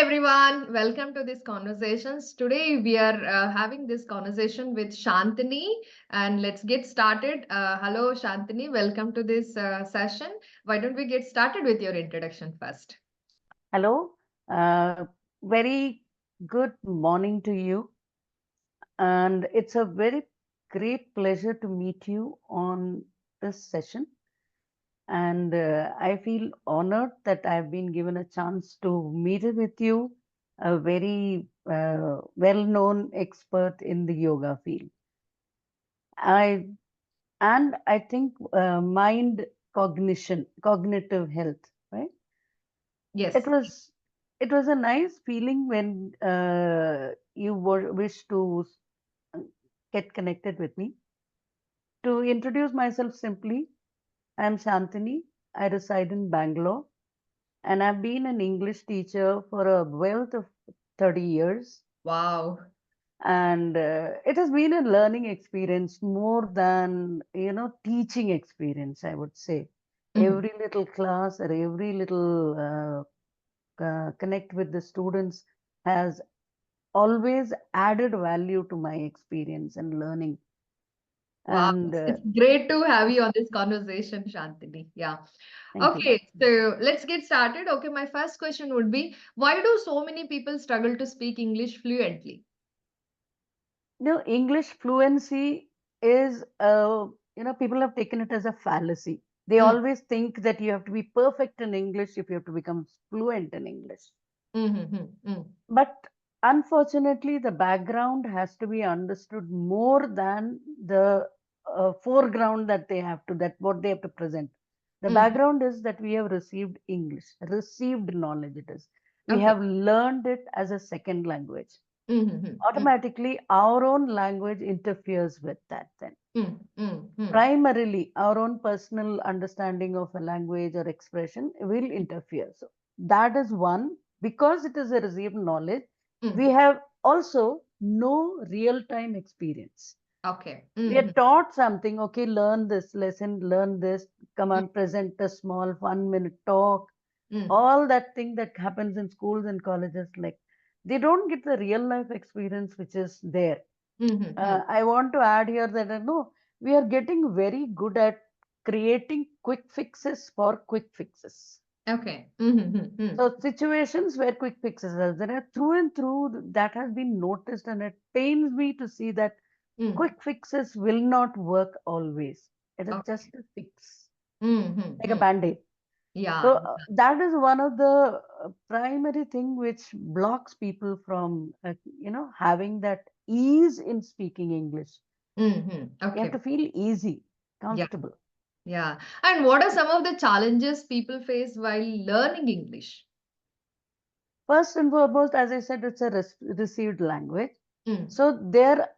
everyone, welcome to this conversations. Today we are having this conversation with Shantini, and let's get started. Hello, Shantini, welcome to this session. Why don't we get started with your introduction first? Hello, very good morning to you. And it's a very great pleasure to meet you on this session. And I feel honored that I've been given a chance to meet with you, a very well-known expert in the yoga field. I I think mind cognition, cognitive health, right? It Yes. was it was a nice feeling when you were wish to uh, get connected with me. To introduce myself simply, I am Shantini. I reside in Bangalore and I've been an English teacher for a wealth of 30 years. Wow. And it has been a learning experience more than, teaching experience, I would say. Mhm. Every little class or every little connect with the students has always added value to my experience and learning. Wow. And It's great to have you on this conversation, Shantini. Yeah. thank you. Okay, so let's get started. Okay, my first question would be, why do so many people struggle to speak English fluently? English fluency is, people have taken it as a fallacy. They Mm. always think that you have to be perfect in English if you have to become fluent in English. Mm-hmm. But unfortunately, the background has to be understood more than the foreground that they have to, that what they have to present. The Mm. background is that we have received English, received knowledge it is. We Okay. have learned it as a second language. Mm-hmm. Automatically, our own language interferes with that then. Mm, mm, mm, Primarily, our own personal understanding of a language or expression will interfere. So that is one. Because it is a received knowledge, we mm. have also no real time experience. Okay. We are Mhm, taught something, okay, learn this lesson, learn this, come mm, on, present a small 1 minute talk, mm, all that thing that happens in schools and colleges, like they don't get the real life experience which is there. mhm, mm. I want to add here that no, we are getting very good at creating quick fixes for quick fixes. Okay. Mhm, mm, So situations where quick fixes are there, through and through, that has been noticed, and it pains me to see that mm. quick fixes will not work always. It is Okay. just a fix, Mhm, like a mm. band-aid. So Yeah. that is one of the primary thing which blocks people from, having that ease in speaking English. Mhm. You have Okay. to feel easy, Yeah. comfortable. Yeah. And what are some of the challenges people face while learning English? First and foremost, as I said, it's a received language. Mm, So their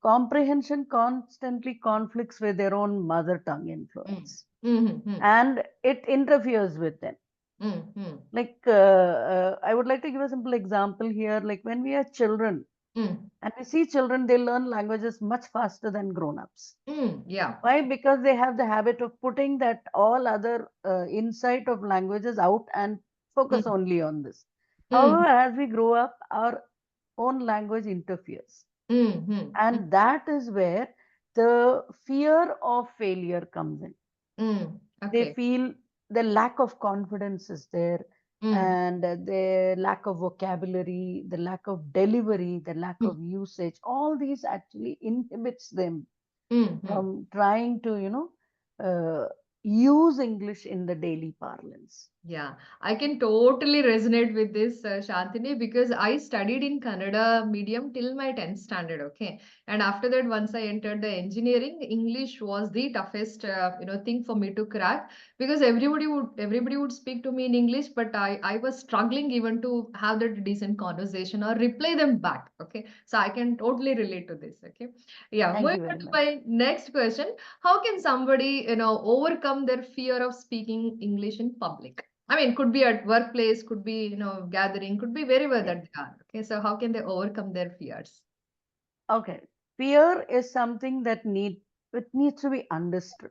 comprehension constantly conflicts with their own mother tongue mm, influence. mhm, mm, And it interferes with them. mm, mm, Like, I would like to give a simple example here. Like when we are children mm, and we see children, they learn languages much faster than grown-ups. mm. Yeah. Why? Because they have the habit of putting that all other insight of languages out and focus Mm, only on this. mm, However, as we grow up, our own language interferes. mm, mm, And that is where the fear of failure comes in. mm. They Okay. feel the lack of confidence is there, Mm, and the lack of vocabulary, the lack of delivery, the lack mm, of usage, all these actually inhibits them mm, mm. from trying to, uh, use English in the daily parlance. Yeah, I can totally resonate with this, Shantini, because I studied in Kannada medium till my 10th standard, okay? And after that, once I entered the engineering, English was the toughest, thing for me to crack because everybody would speak to me in English, but I was struggling even to have that decent conversation or reply them back, okay? So I can totally relate to this, okay? Yeah, Thank moving you on very to much. my next question. How can somebody, overcome their fear of speaking English in public? I mean, could be at workplace, could be, gathering, could be wherever Yeah. that they are. Okay, so how can they overcome their fears? Okay. Fear is something that it needs to be understood.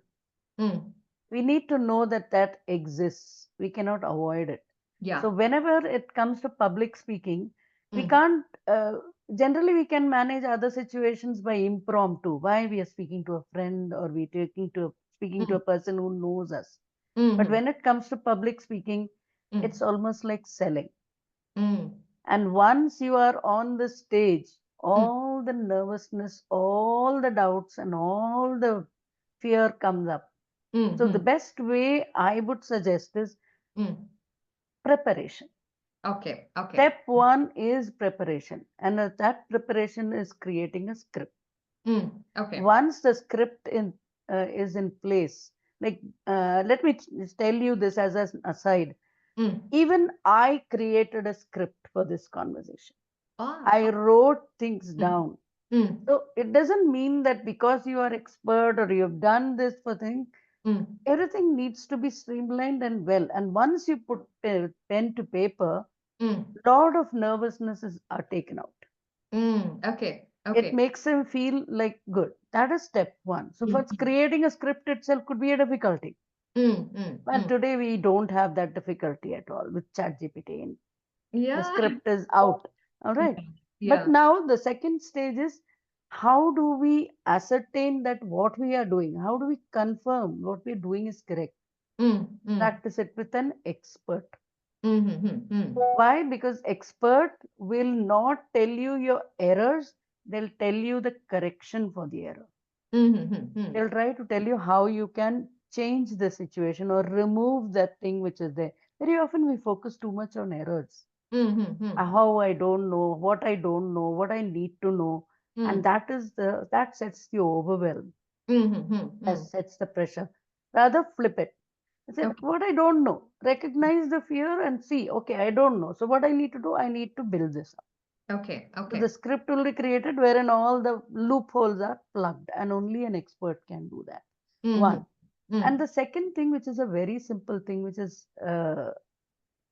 Mm, We need to know that that exists. We cannot avoid it. Yeah. So whenever it comes to public speaking, we Mm. can't, generally we can manage other situations by impromptu. Why we are speaking to a friend or we speaking to Mm. a person who knows us. But Mhm. when it comes to public speaking, Mm. it's almost like selling. Mm. And once you are on the stage, Mm. all the nervousness, all the doubts, and all the fear comes up. So the Mhm. best way I would suggest is Mm. preparation. Okay. Okay. Step one is preparation, and that preparation is creating a script. Okay. Once the script is in place, like let me tell you this as an aside. Mm. Even I created a script for this conversation. Ah. I wrote things Mm. down. Mm. So it doesn't mean that because you are expert or you have done this for things, Mm. everything needs to be streamlined and well. And once you put pen to paper, Mm. lot of nervousnesses are taken out. Okay. It Okay. makes them feel like good. That is step one. So Mm. first, creating a script itself could be a difficulty. But Mm. today we don't have that difficulty at all with ChatGPT. And the Yeah. script is out. All Yeah. right. But Yeah. now the second stage is, how do we ascertain that what we are doing? How do we confirm what we're doing is correct? Mm. Practice it with an expert. Mm. Why? Because expert will not tell you your errors. They'll tell you the correction for the error. Mm. They'll try to tell you how you can change the situation or remove that thing which is there. Very often we focus too much on errors. Mm. How I don't know, what I don't know, what I need to know. And Mm. that sets the overwhelm, that Mm. sets the pressure. Rather flip it. I said, Okay. what I don't know, recognize the fear and see, okay, I don't know. So what I need to do, I need to build this up. Okay. So the Okay. script will be created wherein all the loopholes are plugged, and only an expert can do that. One. And Mm. the second thing, which is a very simple thing, which is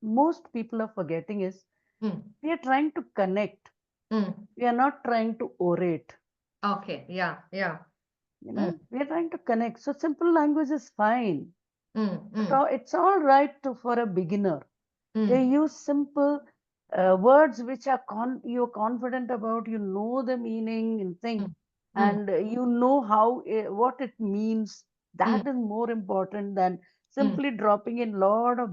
most people are forgetting, is Mm. we are trying to connect. Mm. We are not trying to orate. Okay. Yeah. Yeah. Mm. We are trying to connect. So simple language is fine. Mm. It's all right for a beginner. They Mm. use simple words which are you're confident about. You know the meaning and thing, Mm. Mm. and you know how what it means. Mm. That is more important than Mm. simply dropping in lot of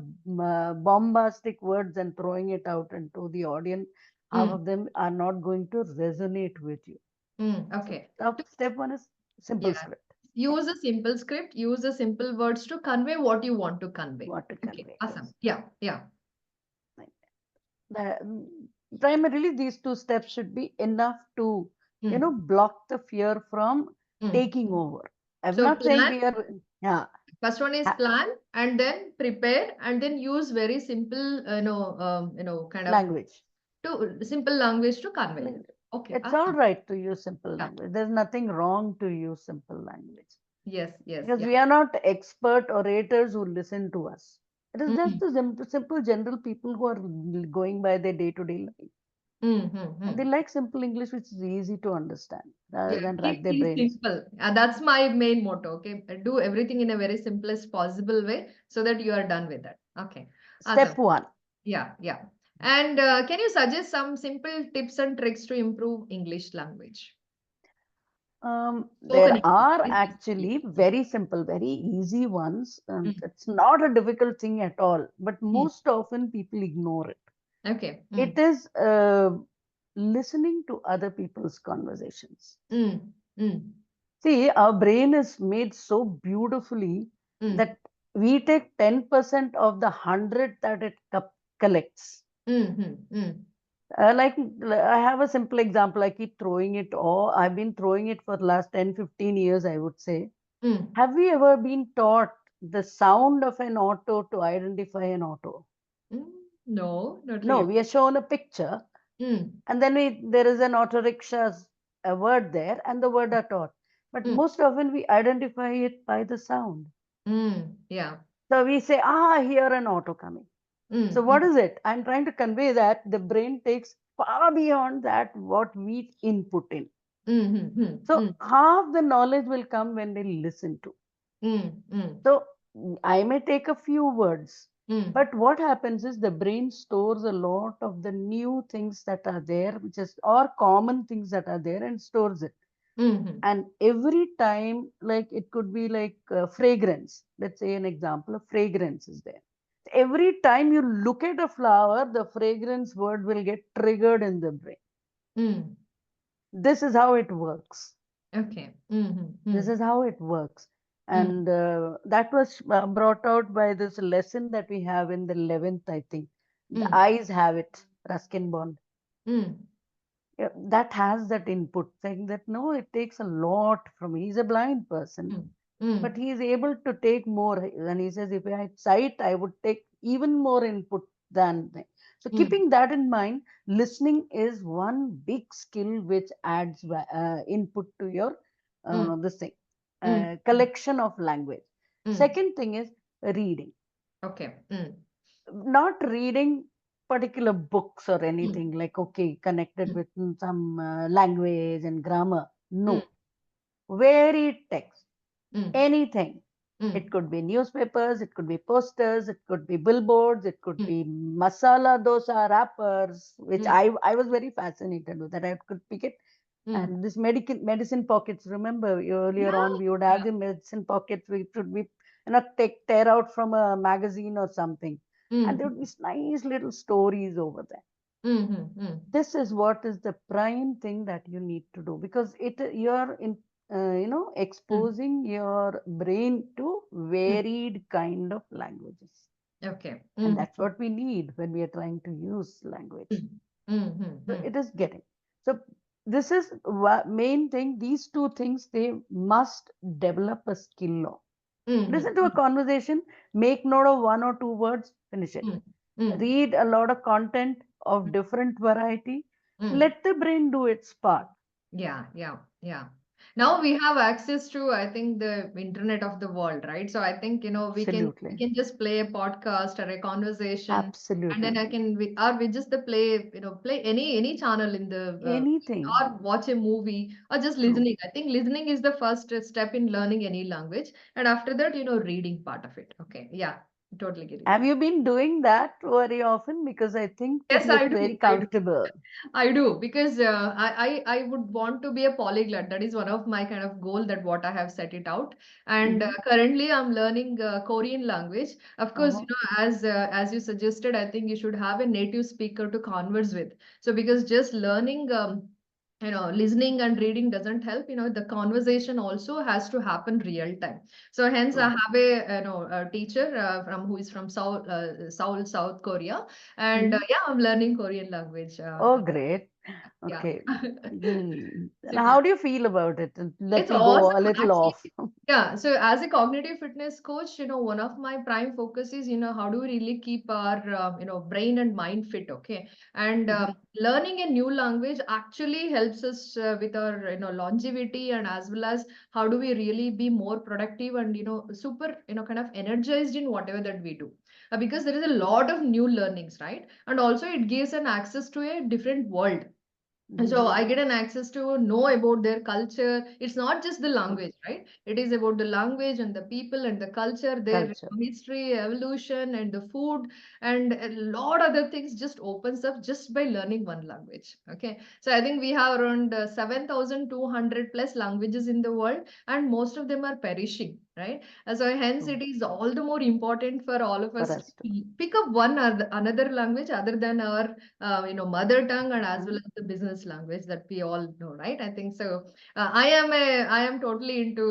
bombastic words and throwing it out into the audience. Half Mm. of them are not going to resonate with you. So Okay. step one is simple Yeah. script. Use a simple script, use the simple words to convey what you want to convey. What to Okay, convey? awesome. Yes. Yeah, yeah. Right. Primarily, these two steps should be enough to, Mm. block the fear from Mm. taking over. I'm So not saying plan, we are, yeah, first one is plan and then prepare and then use very simple, kind of language. to simple language to convey Like, that. Okay, it's all awesome. right to use simple Yeah. language. There's nothing wrong to use simple language Yes, yes, because yeah. we are not expert orators who listen to us. It is just Mm. the simple general people who are going by their day-to-day life. And they Mm. like simple English, which is easy to understand rather Yeah, than rack keep their things brains. simple. That's my main motto. Okay, do everything in a very simplest possible way so that you are done with that. Okay, awesome. Step one. Yeah, yeah. And can you suggest some simple tips and tricks to improve English language? Spoken There English. are Very simple. actually very simple, very easy ones. Mm, It's not a difficult thing at all, but mm. most often people ignore it. Okay. It is listening to other people's conversations. Mm, mm, See, our brain is made so beautifully mm, that we take 10% of the 100 that it collects. mm. Like I have a simple example. I keep throwing it, or I've been throwing it for the last 10, 15 years, I would say. Mm. Have we ever been taught the sound of an auto to identify an auto? Mm. No, not No, really. we are shown a picture, Mm, and then there is an auto rickshaws a word there, and the word are taught. But mm, most often we identify it by the sound. yeah. So we say, here an auto coming. So what Mm. is it? I'm trying to convey that the brain takes far beyond that what we input in. So Mm. half the knowledge will come when they listen to. Mm. So I may take a few words, Mm. But what happens is the brain stores a lot of the new things that are there, which is or common things that are there, and stores it. Mhm. And every time, like it could be like fragrance. Let's say an example of fragrance is there. Every time you look at a flower, the fragrance word will get triggered in the brain. Mm. This is how it works. Okay. Mhm. This Mm. is how it works. Mm. And that was brought out by this lesson that we have in the 11th, I think. The Mm. eyes have it, Ruskin Bond. Mm. Yeah, that has that input, saying that no, it takes a lot from. He's a blind person, Mm. Mm. but he is able to take more. And he says, if I had sight, I would take even more input than. So, Mm. keeping that in mind, listening is one big skill which adds input to your Mm. this thing, Mm. Mm. collection of language. Mm. Second thing is reading, Okay. Mm. not reading particular books or Mm. anything like okay connected Mm. with some language and grammar. Mm. No, varied text, Mm. anything. It Mm. could be newspapers, it could be posters, it could be billboards, it could Mm. be masala dosa wrappers, which Mm. I was very fascinated with that. I could pick it. Mm. And this medical medicine pockets, remember earlier Yeah. on we would have Yeah. the medicine pockets which would be take tear out from a magazine or something. And there Mm. would be nice little stories over there. Mhm. Mm. This is what is the prime thing that you need to do, because you're in Mm. exposing your brain to Mm. varied kind of languages, Okay. and Mhm. that's what we need when we are trying to use language. Mm. Mhm. So Mm. it is getting, so this is main thing. These two things, they must develop a skill of. Mhm. Listen to a conversation, make note of one or two words, finish it. Mm. Mm. Read a lot of content of Mm. different variety. Mm. Let the brain do its part. Yeah, yeah, yeah. Now we have access to, I think, the internet of the world, right? So I think, we Absolutely. can just play a podcast or a conversation, and then Absolutely. we just the play, play any channel in the Anything. or watch a movie or just True. listening. I think listening is the first step in learning any language, and after that, reading part of it. Okay, yeah, totally get it. Have you been doing that very often? Because I think it Yes, I looks do. very I do. comfortable. I do because I would want to be a polyglot. That is one of my kind of goal that what I have set it out. And Mm-hmm. currently I'm learning Korean language. Of course, Uh-huh. as you suggested, I think you should have a native speaker to converse with. So because just learning listening and reading doesn't help. The conversation also has to happen real time. So hence I True. have a teacher from who is from South Korea, and Mm-hmm. yeah, I'm learning Korean language. Oh, great. Yeah. Okay. And So yeah, how do you feel about it? Let it's me go a awesome little actually. off. Yeah, so as a cognitive fitness coach, one of my prime focus is, how do we really keep our, brain and mind fit, okay? And Mm-hmm. learning a new language actually helps us with our, longevity, and as well as how do we really be more productive and, super, kind of energized in whatever that we do. Because there is a lot of new learnings, right? And also it gives an access to a different world. Mm-hmm. So I get an access to know about their culture. It's not just the True. language, right? It is about the language and the people and the culture, their Culture. history, evolution, and the food, and a lot other things just opens up just by learning one language. Okay, so I think we have around 7,200 plus languages in the world, and most of them are perishing, right? So hence True. it is all the more important for all of For us to us to. pick up one or another language other than our mother tongue, and as well Mm-hmm. as the business language that we all know, right? I think so. I am totally into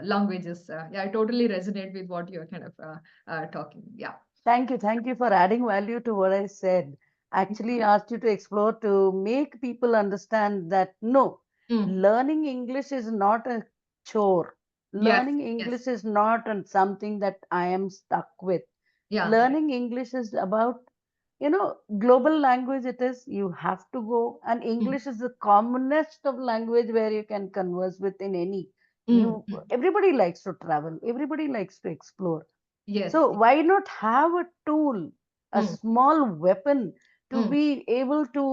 languages. Yeah, I totally resonate with what you're kind of talking. Yeah. Thank you. Thank you for adding value to what I said. Actually, asked you to explore to make people understand that no, Mm. learning English is not a chore. Yes. Learning Yes. English is not something that I am stuck with. Yeah. Yeah. Learning English is about, global language it is. You have to go, and Mm. English is the commonest of language where you can converse with in any. Mm. Mm. Everybody likes to travel. Everybody likes to explore, Yes. so why not have a tool, a Mm. small weapon to Mm. be able to,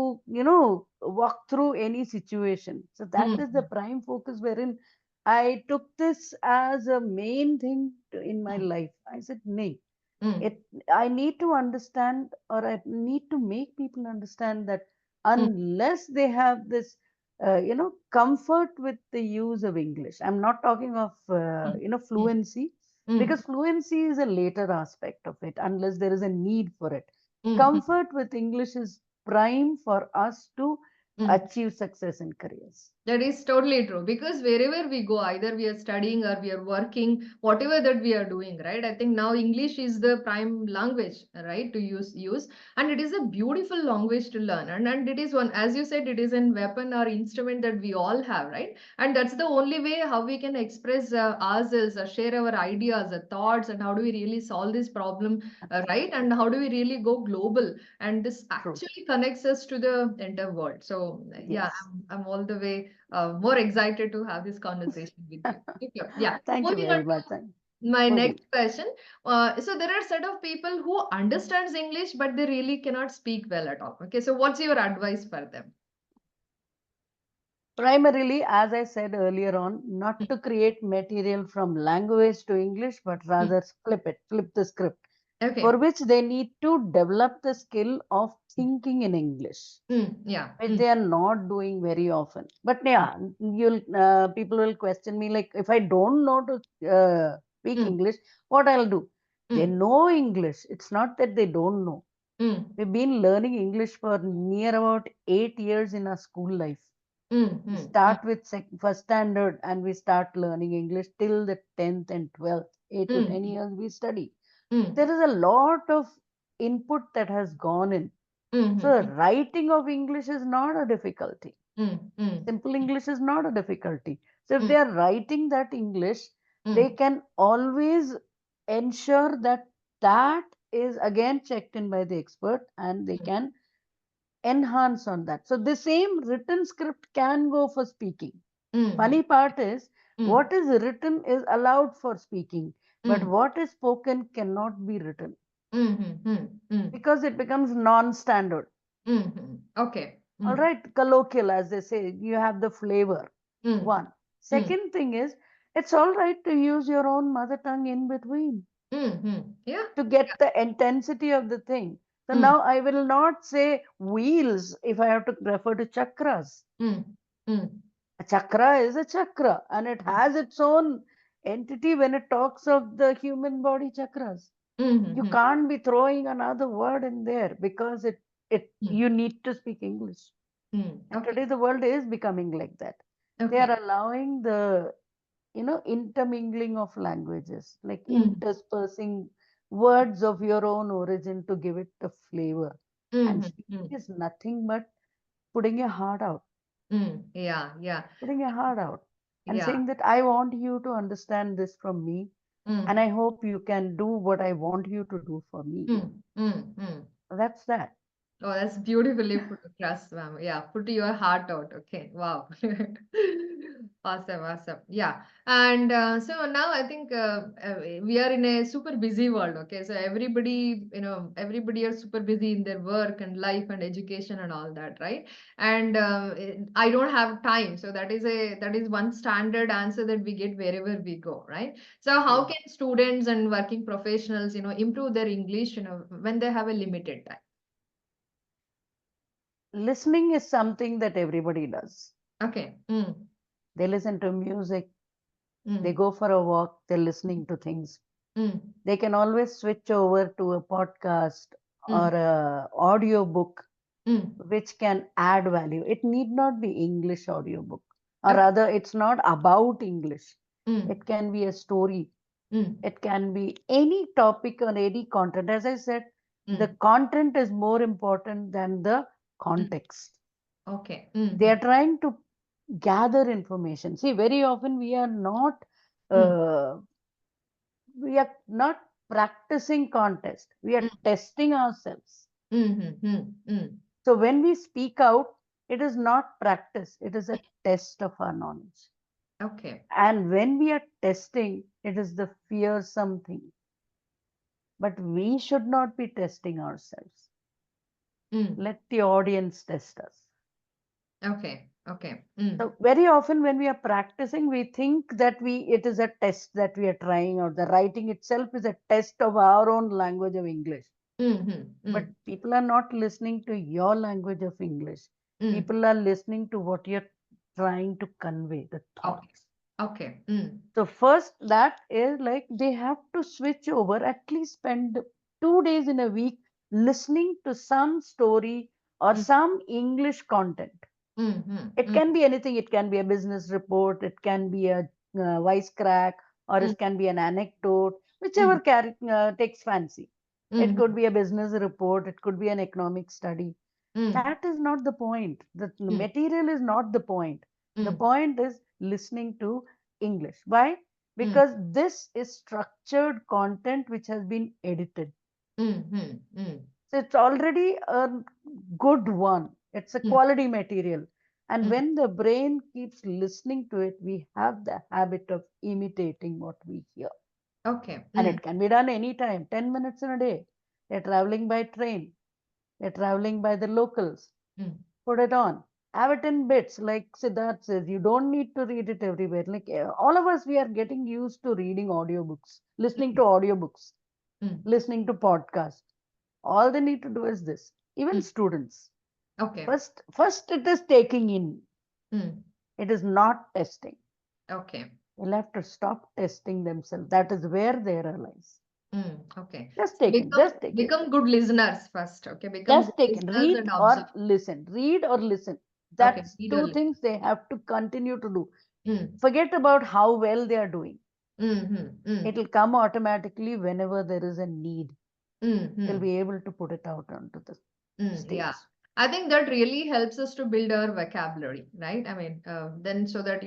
walk through any situation? So that is the Mm. prime focus wherein I took this as a main thing in my Mm. life. I said, nay. mm, I need to understand, or I need to make people understand that mm, unless they have this, comfort with the use of English. I'm not talking of, mm, mm, fluency, mm, because fluency is a later aspect of it, unless there is a need for it. mm, mm. Comfort with English is prime for us to Mm. achieve success in careers. That is totally true because wherever we go, either we are studying or we are working, whatever that we are doing, right? I think now English is the prime language, right, to use, and it is a beautiful language to learn, and it is one, as you said, it is a weapon or instrument that we all have, right? And that's the only way how we can express ourselves, share our ideas, thoughts, and how do we really solve this problem, right? And how do we really go global? And this True. actually connects us to the entire world. So yeah, Yes. I'm all the way more excited to have this conversation with you. Okay. Yeah. Thank you Moving on very much. to my Moving. next question. So there are set of people who understands English, but they really cannot speak well at all. Okay. So what's your advice for them? Primarily, as I said earlier on, not to create material from language to English, but Mm. rather flip the script, for Okay. which they need to develop the skill of thinking in English, Yeah. which they are not doing very often. But yeah, people will question me like, if I don't know to speak Mm. English, what I'll do? They Mm. know English. It's not that they don't know. Mm. We've been learning English for near about 8 years in our school life. Mm. We Mm. Mm. start with first standard and we start learning English till the 10th and 12th. 8 to 10 Mm. years we study. Mm. There is a lot of input that has gone in. Mm. So, Mm. writing of English is not a difficulty. Mm. Mm. Simple English is not a difficulty. So, if Mm. they are writing that English, they Mm. can always ensure that that is again checked in by the expert and they can enhance on that. So, the same written script can go for speaking. Mm. Funny part is, Mm. what is written is allowed for speaking, but Mm. what is spoken cannot be written Mm. Mm. Mm. Mm. because it becomes non-standard. Mm. Okay. All Mm. right, colloquial, as they say, you have the flavor. Mm. One. Mm. Second thing is, it's all right to use your own mother tongue in between Mm. Yeah. to get the intensity of the thing. So Mm. now I will not say wheels if I have to refer to chakras. Mm. Mm. A chakra is a chakra and it has its own entity when it talks of the human body chakras. You Mm. can't be throwing another word in there because it Mm. you need to speak English. And Okay. today the world is becoming like that. They Okay. are allowing the intermingling of languages, like Mm. interspersing words of your own origin to give it the flavor. And Mm. speaking Mm. is nothing but putting your heart out, Yeah. Yeah. putting your heart out and Yeah. saying that I want you to understand this from me, and Mm. I hope you can do what I want you to do for me. Mm. That's that. Oh, that's beautifully put across, ma'am. Yeah, put your heart out. Okay, wow. Awesome, awesome. Yeah. And so now I think we are in a super busy world. Okay, so everybody, everybody are super busy in their work and life and education and all that, right? And I don't have time. So that is one standard answer that we get wherever we go, right? So how True. can students and working professionals, improve their English, when they have a limited time? Listening is something that everybody does. Okay. They listen to music, they Mm, go for a walk, they're listening to things. mm, They can always switch over to a podcast or mm, a audio book mm. which can add value. It need not be English audiobook, or Okay. rather, it's not about English. Mm, It can be a story. mm, It can be any topic or any content. As I said, the mm, content is more important than the mm. context. Okay. They are trying to gather information. See, very often Mm, uh, we are not practicing contest. We are mm, testing ourselves. mm, mm. So when we speak out, it is not practice. It is a test of our knowledge. Okay. And when we are testing, it is the fearsome thing. But we should not be testing ourselves. Mm. Let the audience test us. Okay. Okay. So very often when we are practicing, we think that it is a test that we are trying, or the writing itself is a test of our own language of English. But people are not listening to your language of English. People are listening to what you're trying to convey, the thoughts. Okay. So first, that is like they have to switch over, at least spend 2 days in a week listening to some story or some English content. It can be anything. It can be a business report. It can be a wisecrack, or it can be an anecdote, whichever takes fancy. It could be a business report. It could be an economic study. That is not the point. The material is not the point. The point is listening to English. Why? Because this is structured content which has been edited. So it's already a good one. It's a quality material. And when the brain keeps listening to it, we have the habit of imitating what we hear. Okay. And it can be done anytime, 10 minutes in a day. They're traveling by train, they're traveling by the locals. Put it on. Have it in bits, like Siddharth says. You don't need to read it everywhere. Like all of us, we are getting used to reading audiobooks, listening to audiobooks, listening to podcasts. All they need to do is this. Even students. Okay. First it is taking in. It is not testing. Okay. They'll have to stop testing themselves. That is where they realize. Okay. Just take it. Just take it. Become good listeners first. Okay. Become Just good take it. listeners Read and or observe. listen. Read or listen. Okay. That's Read or two listen. things they have to continue to do. Forget about how well they are doing. It will come automatically whenever there is a need. They'll be able to put it out onto the stage. Yeah. I think that really helps us to build our vocabulary, right? I mean, then so that,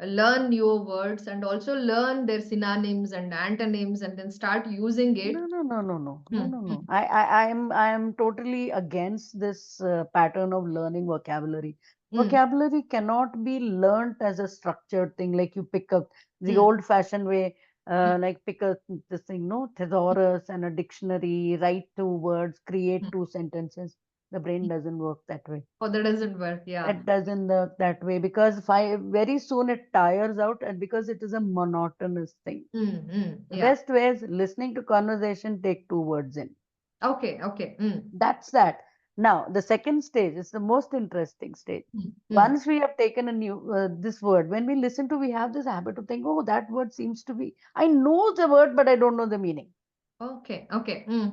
learn new words and also learn their synonyms and antonyms and then start using it. No. I am totally against this pattern of learning vocabulary. Vocabulary cannot be learnt as a structured thing, like you pick up the old-fashioned way, like pick up this thing, no, thesaurus and a dictionary, write 2 words, create 2 sentences. The brain doesn't work that way. Oh, that doesn't work. Yeah. It doesn't work that way, because very soon it tires out, and because it is a monotonous thing. The best way is listening to conversation, take 2 words in. Okay. That's that. Now, the second stage is the most interesting stage. Once we have taken a new this word, when we listen to, we have this habit of thinking, oh, that word seems to be, I know the word, but I don't know the meaning. Okay.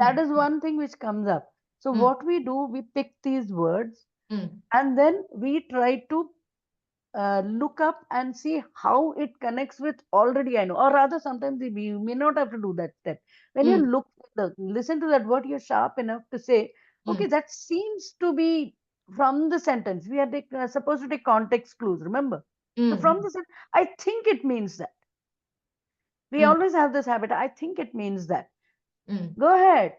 That is one thing which comes up. So what we do, we pick these words, and then we try to look up and see how it connects with already I know, or rather sometimes we may not have to do that step. When you listen to that word, you're sharp enough to say, okay, that seems to be from the sentence. We are supposed to take context clues, remember? So from the sentence, I think it means that. We always have this habit. I think it means that. Go ahead.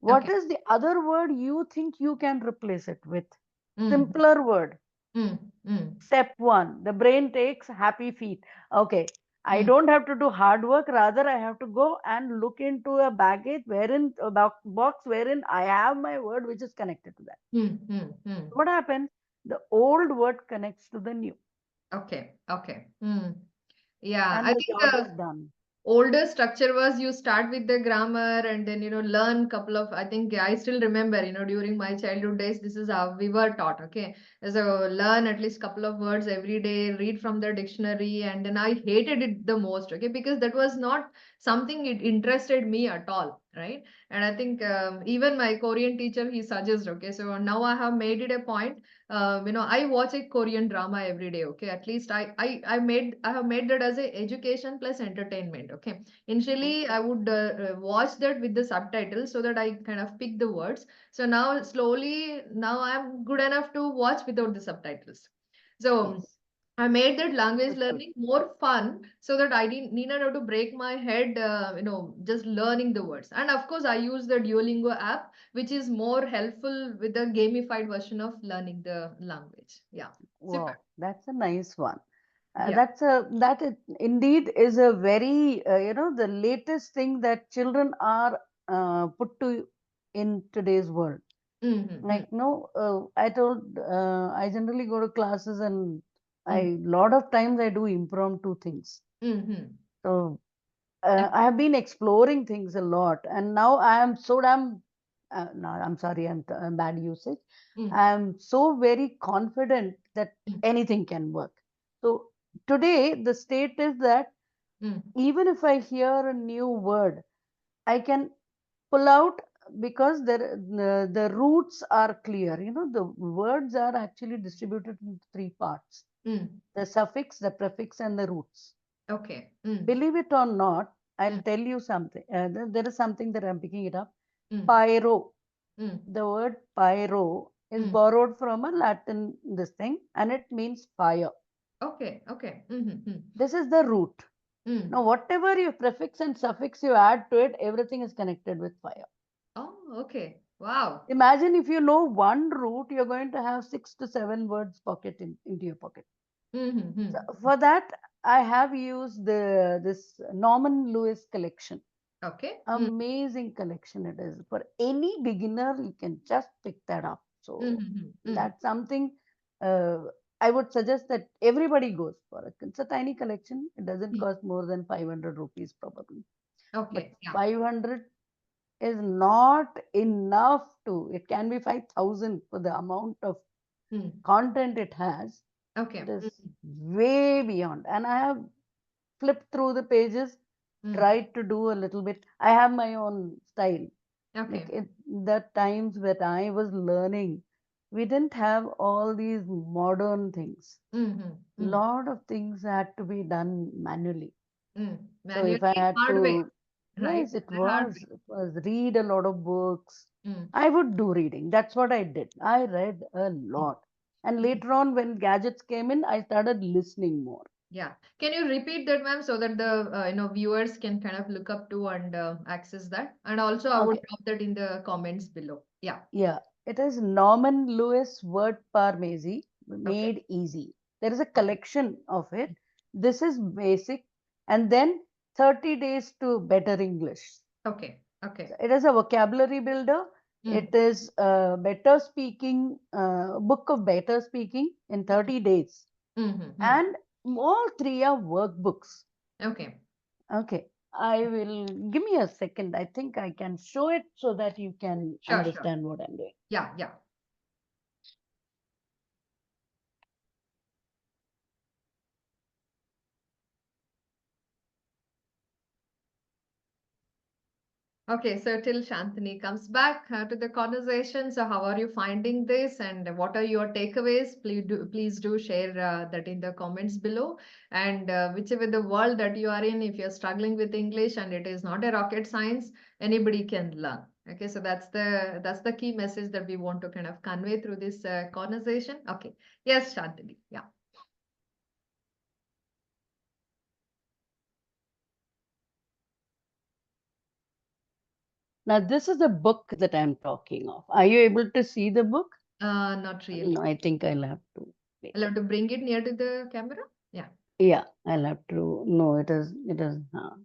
What is the other word you think you can replace it with? Simpler word. Step 1, the brain takes happy feet. Okay, I don't have to do hard work. Rather, I have to go and look into a baggage a box wherein I have my word which is connected to that. What happens? The old word connects to the new. Okay. Yeah, And I the think job is done. older structure was you start with the grammar and then learn couple of, I think I still remember during my childhood days this is how we were taught. Okay, so learn at least couple of words every day, read from the dictionary, and then I hated it the most. Okay, because that was not something it interested me at all, right? And I think even my Korean teacher, he suggests. Okay, so now I have made it a point. I watch a Korean drama every day. Okay, at least I have made that as a education plus entertainment. Okay, initially I would watch that with the subtitles so that I kind of pick the words. So now slowly now I'm good enough to watch without the subtitles. So Yes. I made that language learning more fun so that I didn't needed have to break my head, just learning the words. And of course, I use the Duolingo app, which is more helpful with the gamified version of learning the language. Yeah, super. Wow, that's a nice one. Yeah. Indeed is a very the latest thing that children are put to in today's world. Like, no, I told, I generally go to classes and lot of times I do impromptu things. So I have been exploring things a lot, and now I am so damn. No, I'm sorry, I'm bad usage. I am so very confident that anything can work. So today the state is that even if I hear a new word, I can pull out because the roots are clear. You know, the words are actually distributed into three parts: the suffix, the prefix, and the roots. Okay. Believe it or not, I'll tell you something. There is something that I'm picking it up. Mm. Pyro. Mm. The word pyro is borrowed from a Latin this thing, and it means fire. Okay. Okay. This is the root. Now, whatever you prefix and suffix you add to it, everything is connected with fire. Oh, okay. Wow. Imagine if you know one root, you're going to have 6 to 7 words into your pocket. So for that, I have used this Norman Lewis collection. Okay. Amazing collection it is. For any beginner, you can just pick that up. So that's something I would suggest that everybody goes for it. It's a tiny collection. It doesn't cost more than 500 rupees probably. But Okay. Yeah. 500 is not enough to, it can be 5,000 for the amount of content it has. Okay. It is way beyond. And I have flipped through the pages, tried to do a little bit. I have my own style. Okay. Like the times that I was learning, we didn't have all these modern things. Lot of things had to be done manually. So if I Manually, had hard way, to, right? yes, it The hard was, it was read a lot of books. way. I would do reading. That's what I did. I read a lot. And later on, when gadgets came in, I started listening more. Yeah. Can you repeat that, ma'am, so that the viewers can kind of look up to and access that? And also, I would Okay. drop that in the comments below. Yeah. Yeah. It is Norman Lewis Word Parmesi, Okay. Made Easy. There is a Okay. collection of it. This is basic. And then 30 Days to Better English. Okay. Okay. It is a vocabulary builder. It is a better speaking, book of better speaking in 30 days. And all three are workbooks. Okay. Okay. I will, give me a second. I think I can show it so that you can Sure. understand what I'm doing. Yeah. Yeah. Okay, so till Shantini comes back to the conversation, so how are you finding this and what are your takeaways? Please do share that in the comments below. And whichever the world that you are in, if you're struggling with English and it is not a rocket science, anybody can learn. Okay, so that's the key message that we want to kind of convey through this conversation. Okay, yes, Shantini, yeah. Now, this is the book that I'm talking of. Are you able to see the book? Not really. No, I think I'll have to. I'll have to bring it near to the camera. Yeah. Yeah, I'll have to. No, it is.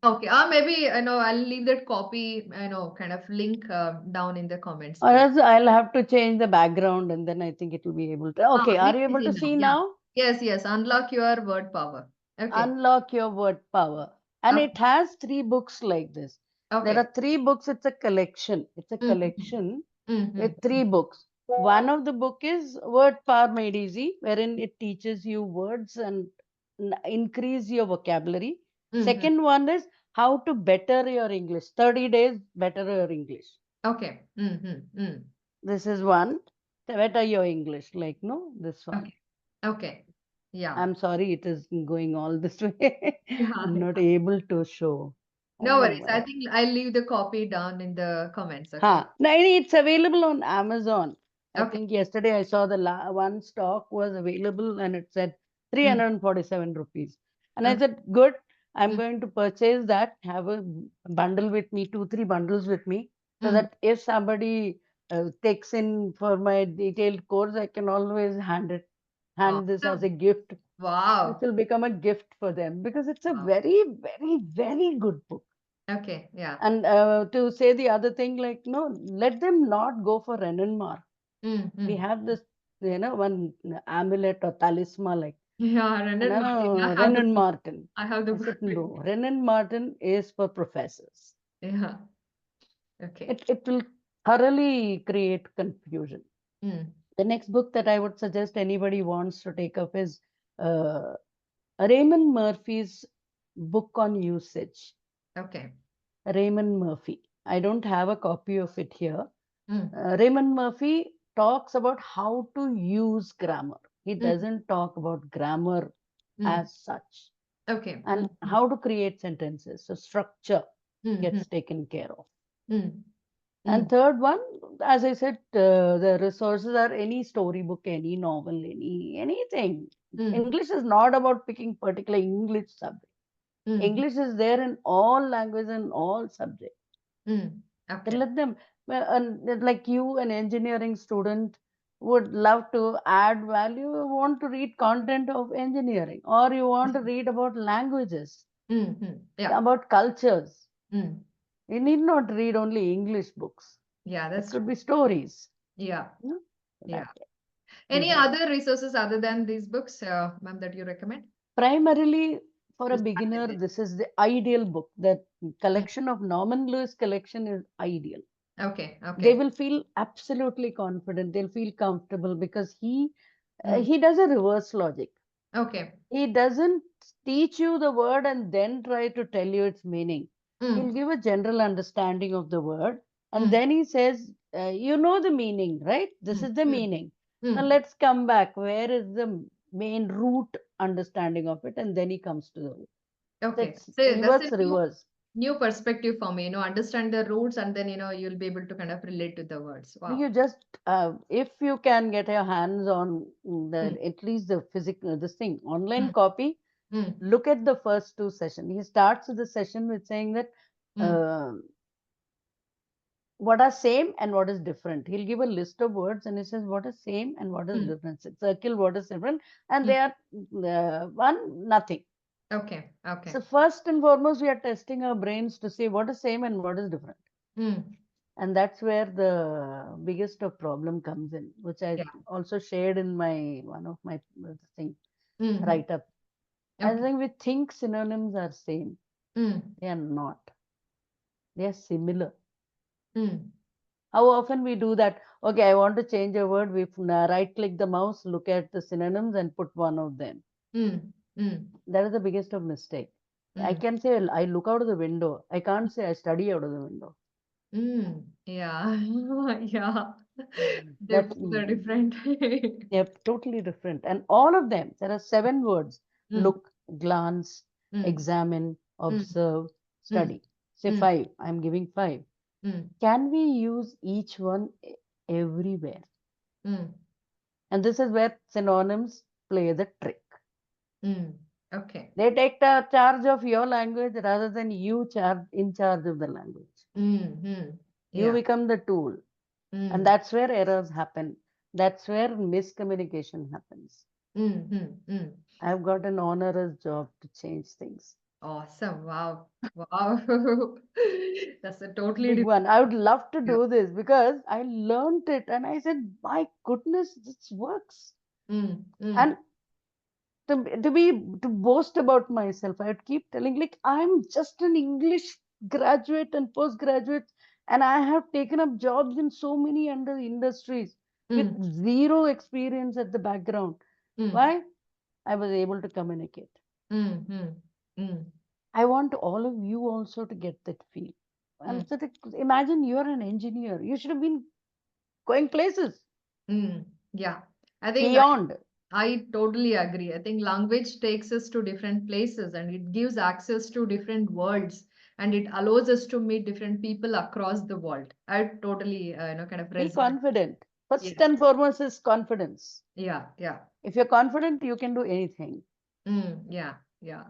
Okay, maybe I know I'll leave that copy, kind of link down in the comments Or below. else I'll have to change the background and then I think it will be able to. Okay, are Link you is able to enough. see Yeah. now? Yes, yes. Unlock your word power. Okay. Unlock your word power. And Okay. it has 3 books like this. There Okay. are 3 books. It's a collection. It's a collection with 3 books. One of the book is Word Power Made Easy, wherein it teaches you words and increase your vocabulary. Second one is how to better your English. 30 days better your English. Okay. This is one. Better your English. Like, no, this one. Okay. Okay. Yeah. I'm sorry, it is going all this way. Yeah. I'm not able to show. No Oh worries. I my. think I'll leave the copy down in the comments. Okay. Ha. No, it's available on Amazon. I Okay. think yesterday I saw the one stock was available and it said 347 rupees. And I Okay. said, good, I'm going to purchase that, have a bundle with me, 2, 3 bundles with me, so that if somebody takes in for my detailed course, I can always hand this as a Awesome. gift. This Wow. will become a gift for them because it's a Wow. very, very, very good book. Okay. Yeah. And to say the other thing, like, no, let them not go for Renan Mark. We have this, one amulet or talisman like, Yeah, Renan Martin. I have the Renan book. Martin. I have the I book said, with no, me. Renan Martin is for professors. Yeah. Okay. It will thoroughly create confusion. Mm. The next book that I would suggest anybody wants to take up is uh, Raymond Murphy's book on usage. Okay. Raymond Murphy. I don't have a copy of it here. Mm. Raymond Murphy talks about how to use grammar. He Mm. doesn't talk about grammar Mm. as such, Okay. and how to create sentences. So structure Mm. gets taken care of. Mm. And Mm. third one, as I said, the resources are any storybook, any novel, anything. Mm. English is not about picking particular English subject. Mm. English is there in all languages and all subjects. Mm. And Okay. let them, and like you, an engineering student, would love to add value. You want to read content of engineering, or you want to read about languages, Mm. Yeah. about cultures. Mm. You need not read only English books. Yeah, It that's could true. be stories. Yeah. You know, Yeah. that way. Any Mhm. other resources other than these books, ma'am, that you recommend? Primarily for a To start beginner, with it. this is the ideal book. The Mm. collection of Norman Lewis collection is ideal. Okay. They Okay. will feel absolutely confident. They'll feel comfortable because Mm. he does a reverse logic. Okay. He doesn't teach you the word and then try to tell you its meaning. He'll Mm. give a general understanding of the word, and Mm. then he says, you know the meaning, right? This Mm. is the Mm. meaning. Now Mm. let's come back. Where is the main root understanding of it? And then he comes to the root. So Okay. So he that's works a reverse. new perspective for me, understand the roots and then, you'll be able to kind of relate to the words. Wow. You just, if you can get your hands on Mm. at least the physical, this thing, online Mm. copy, Mm. look at the first two sessions. He starts the session with saying that Mm. uh, what are same and what is different. He'll give a list of words and he says what is same and what is Mm. different. Circle what is different, and Mm. they are one nothing. Okay. Okay. So first and foremost, we are testing our brains to see what is same and what is different. Mm. And that's where the biggest of problem comes in, which I Yeah. also shared in my one of my thing Mm. write up. I Okay. think we think synonyms are same. Mm. They are not. They are similar. Mm. How often we do that? Okay, I want to change a word. We right click the mouse, look at the synonyms, and put one of them. Mm. Mm. That is the biggest of mistake. I Mm. can say I look out of the window. I can't say I study out of the window. Mm. Yeah. Yeah. They That's both are different. they're totally different. And all of them, there are 7 words: Mm. look, glance, Mm. examine, Mm. observe, Mm. study. Say Mm. 5. I'm giving 5. Mm. Can we use each one everywhere? Mm. And this is where synonyms play the trick. Mm. Okay. They take the charge of your language rather than you in charge of the language. Mm. Mm. You Yeah. become the tool. And Mm. that's where errors happen. That's where miscommunication happens. Mm. Mm. Mm. I've got an honorous job to change things. Awesome. Wow. Wow. That's a totally Big different. one. I would love to Yeah. do this because I learned it and I said, my goodness, this works. Mm. Mm. And to boast about myself, I would keep telling, like, I'm just an English graduate and postgraduate, and I have taken up jobs in so many under industries with Mm. zero experience at the background. Mm. Why? I was able to communicate. Mm. Mm. Mm. I want all of you also to get that feel. Mm. And so imagine you're an engineer. You should have been going places Mm. Yeah. I think beyond. I totally agree. I think language takes us to different places and it gives access to different worlds and it allows us to meet different people across the world. I totally, kind of Be resonate. confident. First Yeah. and foremost is confidence. Yeah. Yeah. If you're confident, you can do anything. Mm. Yeah. Yeah.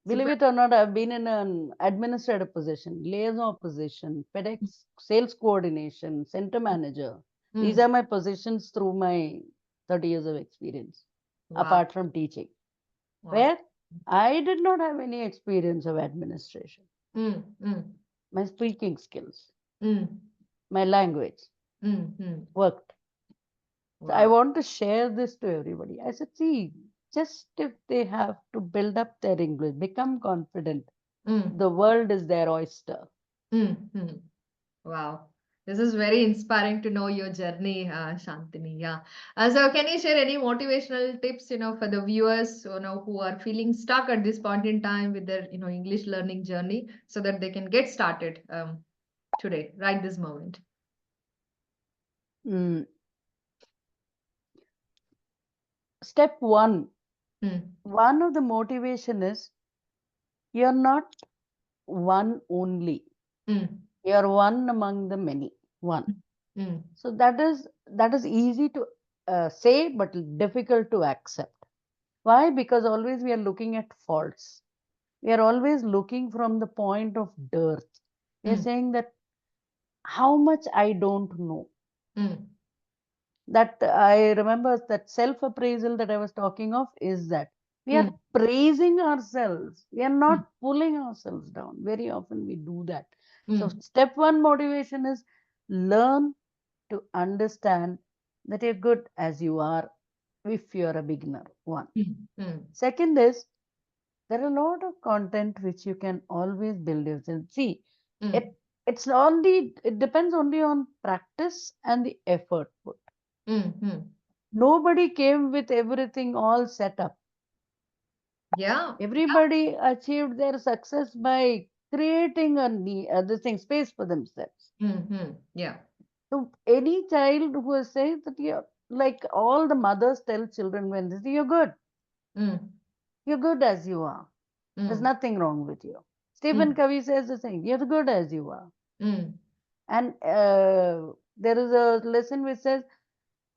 Believe Super. it or not, I've been in an administrative position, liaison position, FedEx sales coordination, center manager. These Mm. are my positions through my 30 years of experience, Wow. apart from teaching, Wow. where I did not have any experience of administration. Mm. Mm. My speaking skills, Mm. my language Mm. Mm. worked. So I Wow. want to share this to everybody. I said, see, just if they have to build up their English, become confident, Mm, the world is their oyster. mm. Wow. This is very inspiring to know your journey, Shantini. Yeah. So can you share any motivational tips, for the viewers, who are feeling stuck at this point in time with their, English learning journey so that they can get started today, right this moment? Mm. Step Mm, one of the motivation is you're not one only. mm, You're one among the many. One. mm, So that is easy to say, but difficult to accept. Why? Because always we are looking at faults. We are always looking from the point of dearth. We are mm, saying that how much I don't know. mm, That I remember that self-appraisal that I was talking of is that we are mm, praising ourselves. We are mm, not pulling ourselves down. Very often we do that. So mm, step one motivation is learn to understand that you're good as you are if you're a beginner. One. mm, mm, Second is there are a lot of content which you can always build yourself. See, mm, it depends only on practice and the effort put. mm, mm. Nobody came with everything all set up. Yeah. Everybody achieved their success by creating this thing space for themselves. Yeah. So any child who has said that you're like all the mothers tell children when they say Mm, you're good as you are. There's mm, nothing wrong with you. Stephen mm, Covey says the same. You're good as you are. mm. And there is a lesson which says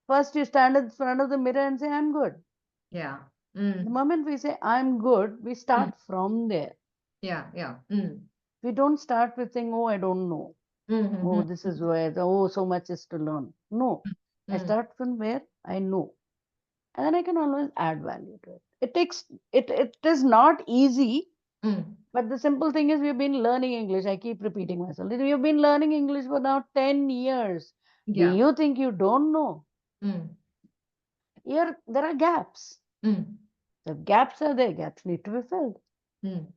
first you stand in front of the mirror and say, I'm good. Yeah. The Mm, moment we say, I'm good, we mm. start from there. Yeah. Yeah. Mm. We don't start with saying, oh, I don't know. Oh, Mm-hmm. this is where, oh, so much is to learn. No, I Mm, start from where I know. And then I can always add value to it. It is not easy, mm. but the simple thing is we've been learning English. I keep repeating myself. You've been learning English for now 10 years. Do Yeah. you think you don't know? Mm, Here, there are gaps. mm, The gaps are there. Gaps need to be filled. mm.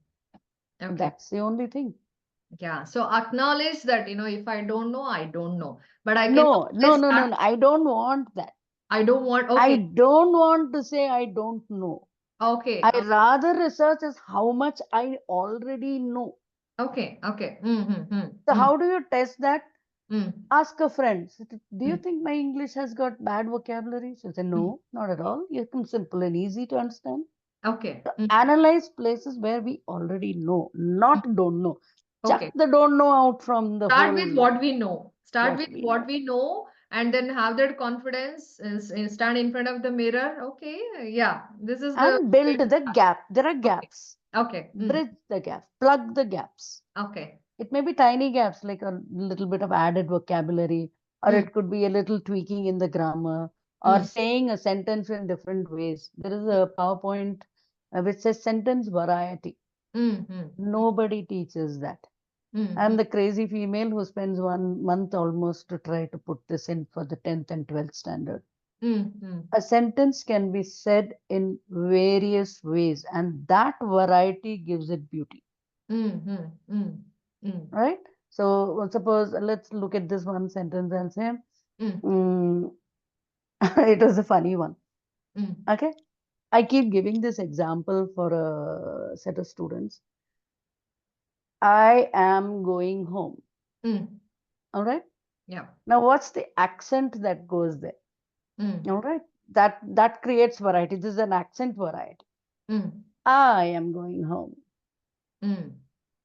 Okay. That's the only thing. Yeah. So acknowledge that, if I don't know, I don't know. But I can No, no, always no, no, start. no. I don't want that. I don't want. I Okay. don't want to say I don't know. Okay. I rather research as how much I already know. Okay. Okay. Mm-hmm. So Mm, how do you test that? mm, Ask a friend. Do you mm, think my English has got bad vocabulary? She said, mm. no, not at all. It's simple and easy to understand. Okay. So analyze places where we already know, Mm. not don't know. Chuck Okay. the don't know out from the Start with whole what we know. Start what with we what know. we know, and then have that confidence. Stand in front of the mirror. Okay. Yeah. This is the And way build to the start. gap. There are Okay. gaps. Okay. Bridge the gaps. Plug the gaps. Okay. It may be tiny gaps like a little bit of added vocabulary, or Mm, it could be a little tweaking in the grammar, or mm, saying a sentence in different ways. There is a PowerPoint which says sentence variety. mm, mm, Nobody teaches that. I'm mm, the crazy female who spends 1 month almost to try to put this in for the 10th and 12th standard. mm, mm, A sentence can be said in various ways, and that variety gives it beauty. mm, mm, mm, mm, Right? So suppose let's look at this one sentence and say, mm, mm, it was a funny one. mm, Okay. I keep giving this example for a set of students. I am going home. mm. All right. Yeah. Now, what's the accent that goes there? Mm, All right. That creates variety. This is an accent variety. mm, I am going home. mm,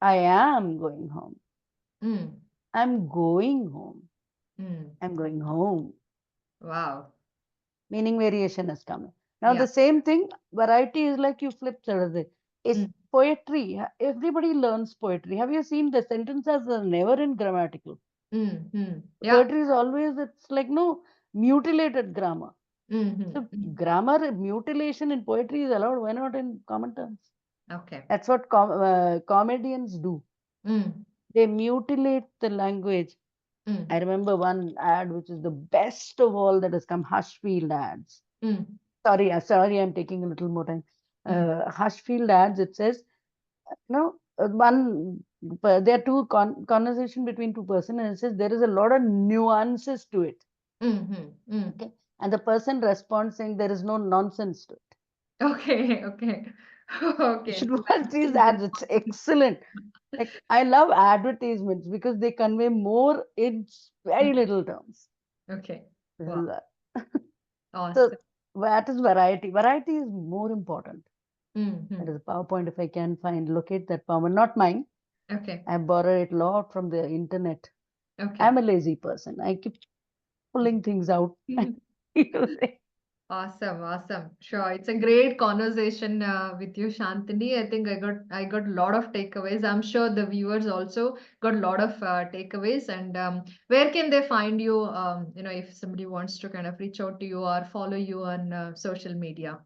I am going home. mm, I'm going home. mm. I'm going home. Wow. Meaning variation is coming. Now, Yeah. the same thing, variety is like you flip it. It's Mm, poetry. Everybody learns poetry. Have you seen the sentences are never in grammatical? Yeah. Poetry is always, it's like no mutilated grammar. Mm-hmm. So, grammar mutilation in poetry is allowed. Why not in common terms? Okay. That's what comedians do. Mm, They mutilate the language Mm. I remember one ad which is the best of all that has come, Hushfield ads. Mm. Sorry, I'm taking a little more time. Hushfield ads, it says, there are two conversation between two person, and it says there is a lot of nuances to it. Mhm. Mm. Okay. And the person responds saying there is no nonsense to it. Okay, okay. You Okay. should So watch these ads. It's excellent. Like, I love advertisements because they convey more in very little terms. Okay. This Wow. is that. Awesome. So that is variety. Variety is more important. That Mhm. is a PowerPoint. If I can locate that PowerPoint, not mine. Okay. I borrow it a lot from the internet. Okay. I'm a lazy person. I keep pulling things out. Awesome, awesome. Sure, it's a great conversation with you, Shantini. I think I got a lot of takeaways. I'm sure the viewers also got a lot of takeaways. And where can they find you? If somebody wants to kind of reach out to you or follow you on social media.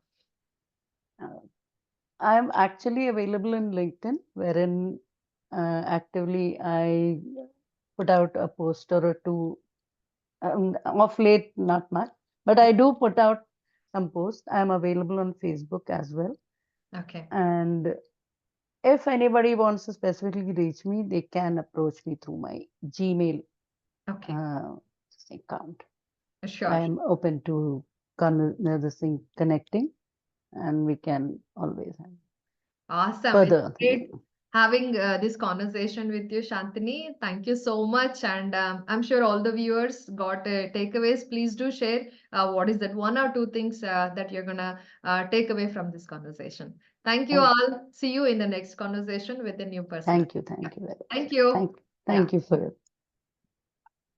I'm actually available in LinkedIn, wherein actively I put out a poster or two. Of late, not much, but I do put out some posts. I'm available on Facebook as well. Okay. And if anybody wants to specifically reach me, they can approach me through my Gmail Okay. account. Sure. I'm open to connecting, and we can always have Awesome. It's further great things. having this conversation with you, Shantini. Thank you so much. And I'm sure all the viewers got takeaways. Please do share what is that one or two things that you're going to take away from this conversation. Thank you Thank, all. See you in the next conversation with a new person. thank you very much. Thank you. Yeah. Thank you for it.